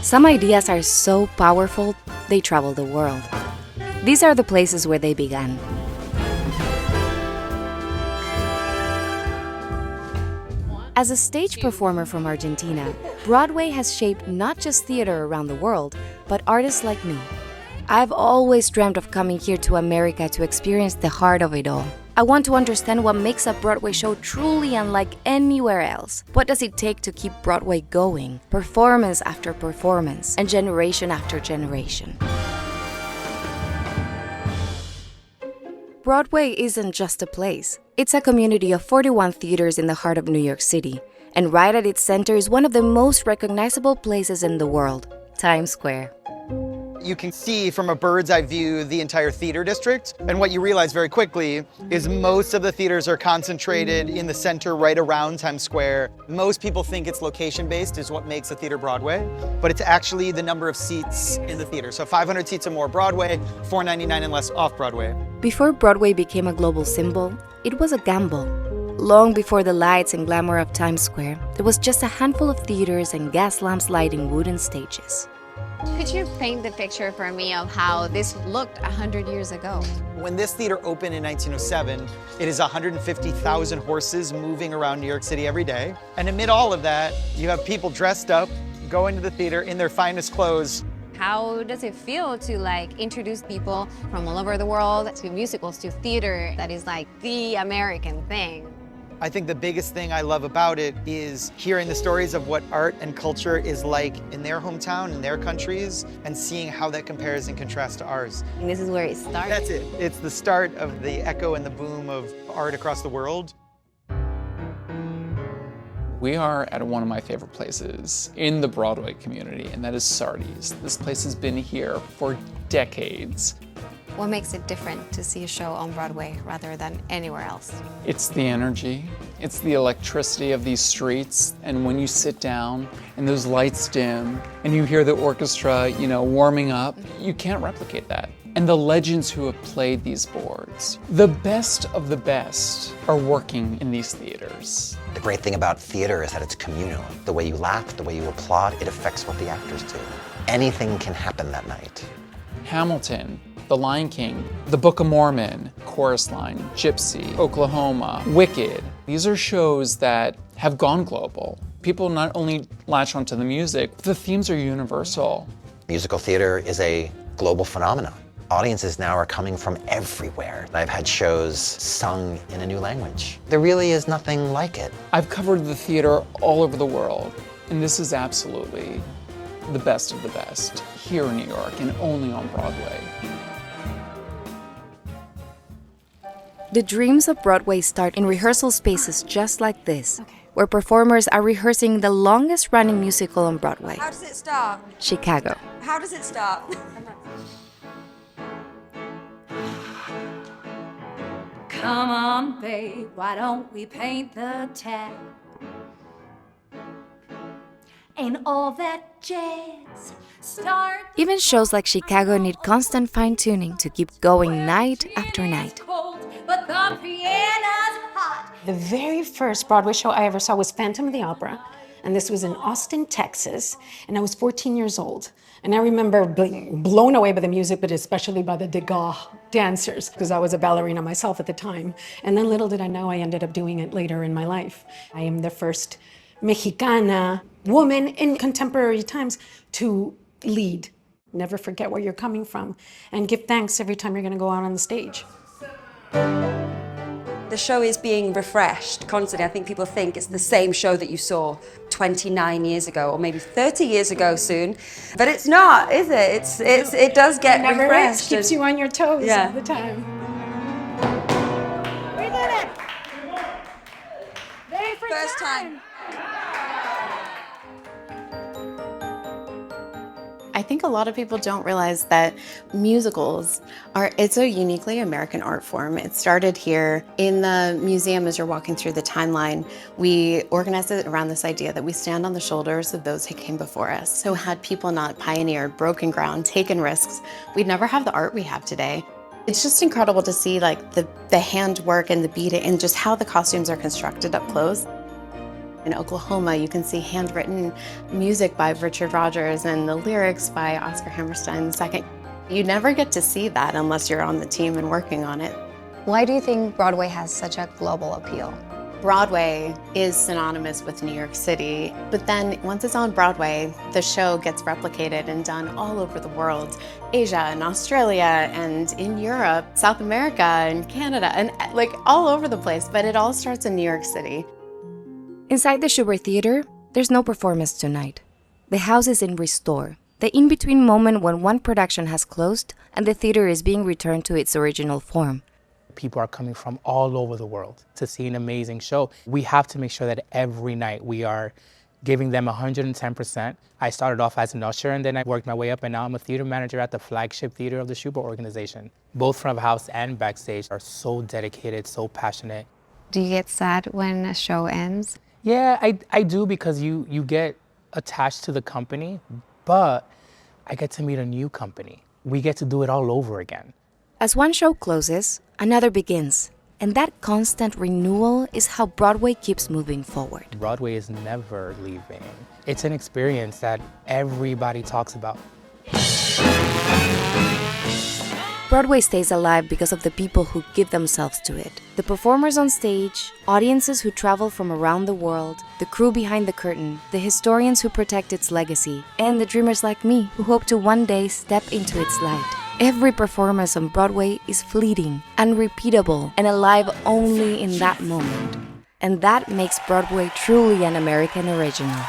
Some ideas are so powerful, they travel the world. These are the places where they began. As a stage performer from Argentina, Broadway has shaped not just theater around the world, but artists like me. I've always dreamt of coming here to America to experience the heart of it all. I want to understand what makes a Broadway show truly unlike anywhere else. What does it take to keep Broadway going, performance after performance, and generation after generation? Broadway isn't just a place. It's a community of 41 theaters in the heart of New York City. And right at its center is one of the most recognizable places in the world, Times Square. You can see from a bird's eye view the entire theater district, and what you realize very quickly is most of the theaters are concentrated in the center right around Times Square. Most people think it's location-based is what makes a theater Broadway, but it's actually the number of seats in the theater. So 500 seats or more Broadway, $4.99 and less off-Broadway. Before Broadway became a global symbol, it was a gamble. Long before the lights and glamour of Times Square, there was just a handful of theaters and gas lamps lighting wooden stages. Could you paint the picture for me of how this looked 100 years ago? When this theater opened in 1907, it is 150,000 horses moving around New York City every day. And amid all of that, you have people dressed up, going to the theater in their finest clothes. How does it feel to introduce people from all over the world to musicals, to theater that is like the American thing? I think the biggest thing I love about it is hearing the stories of what art and culture is like in their hometown, in their countries, and seeing how that compares and contrasts to ours. And this is where it starts. That's it. It's the start of the echo and the boom of art across the world. We are at one of my favorite places in the Broadway community, and that is Sardi's. This place has been here for decades. What makes it different to see a show on Broadway rather than anywhere else? It's the energy, it's the electricity of these streets, and when you sit down and those lights dim and you hear the orchestra, warming up, you can't replicate that. And the legends who have played these boards, the best of the best, are working in these theaters. The great thing about theater is that it's communal. The way you laugh, the way you applaud, it affects what the actors do. Anything can happen that night. Hamilton, The Lion King, The Book of Mormon, Chorus Line, Gypsy, Oklahoma, Wicked. These are shows that have gone global. People not only latch onto the music, the themes are universal. Musical theater is a global phenomenon. Audiences now are coming from everywhere. I've had shows sung in a new language. There really is nothing like it. I've covered the theater all over the world, and this is absolutely the best of the best here in New York and only on Broadway. The dreams of Broadway start in rehearsal spaces just like this, where performers are rehearsing the longest-running musical on Broadway. How does it start? Chicago. How does it start? Come on, babe, why don't we paint the town? And all that jazz start. Even shows like Chicago need constant fine-tuning to keep going night after night. But the piano's hot. The very first Broadway show I ever saw was Phantom of the Opera, and this was in Austin, Texas, and I was 14 years old. And I remember being blown away by the music, but especially by the Degas dancers, because I was a ballerina myself at the time. And then little did I know I ended up doing it later in my life. I am the first Mexicana woman in contemporary times to lead. Never forget where you're coming from, and give thanks every time you're going to go out on the stage. The show is being refreshed constantly. I think people think it's the same show that you saw 29 years ago, or maybe 30 years ago soon. But it's not, is it? It does get Never refreshed. is. Keeps you on your toes all the time. We did it! Very First time. I think a lot of people don't realize that musicals it's a uniquely American art form. It started here in the museum. As you're walking through the timeline, we organized it around this idea that we stand on the shoulders of those who came before us. So had people not pioneered, broken ground, taken risks, we'd never have the art we have today. It's just incredible to see the handwork and the beading and just how the costumes are constructed up close. In Oklahoma, you can see handwritten music by Richard Rodgers and the lyrics by Oscar Hammerstein II. You never get to see that unless you're on the team and working on it. Why do you think Broadway has such a global appeal? Broadway is synonymous with New York City, but then once it's on Broadway, the show gets replicated and done all over the world. Asia and Australia and in Europe, South America and Canada, and like all over the place, but it all starts in New York City. Inside the Schubert Theater, there's no performance tonight. The house is in restore, the in-between moment when one production has closed and the theater is being returned to its original form. People are coming from all over the world to see an amazing show. We have to make sure that every night we are giving them 110%. I started off as an usher and then I worked my way up and now I'm a theater manager at the flagship theater of the Schubert organization. Both front of house and backstage are so dedicated, so passionate. Do you get sad when a show ends? Yeah, I do because you get attached to the company, but I get to meet a new company. We get to do it all over again. As one show closes, another begins. And that constant renewal is how Broadway keeps moving forward. Broadway is never leaving. It's an experience that everybody talks about. Broadway stays alive because of the people who give themselves to it. The performers on stage, audiences who travel from around the world, the crew behind the curtain, the historians who protect its legacy, and the dreamers like me who hope to one day step into its light. Every performance on Broadway is fleeting, unrepeatable, and alive only in that moment. And that makes Broadway truly an American original.